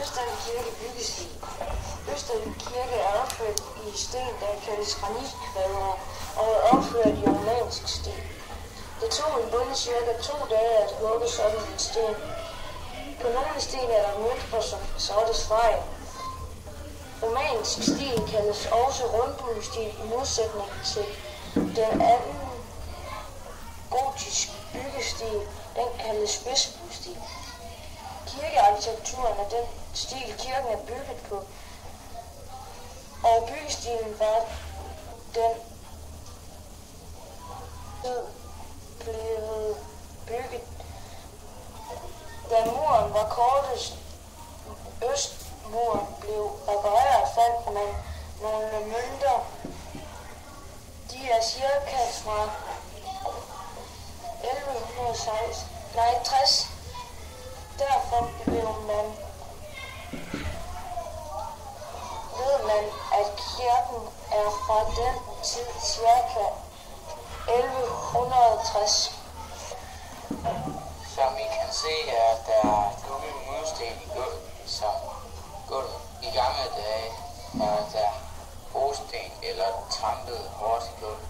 Østerild Kirke byggestil. Østerild Kirke er opført i sten, der kaldes granitkvadre, og er opført i romansk stil. Det tog en bonde cirka 2 dage at hugge sådan en sten. På nogle af sten er der mønstre som sorte streg. Romansk stil kaldes også rundbuestil i modsætning til den anden gotisk byggestil, den kaldes spidsbuestil. Kirkearkitekturen er den stil, kirken er bygget på, og byggestilen var den blev bygget, da muren var kortest. Østmuren blev repareret, fandt man nogle mønter. De er cirka fra 1160. Derfor ved man, at kirken er fra den tid cirka 1160. Som I kan se, er der dumme mursten i gulvet, som gulvet. I gamle dage var der brosten eller trampet hårdt i gulvet.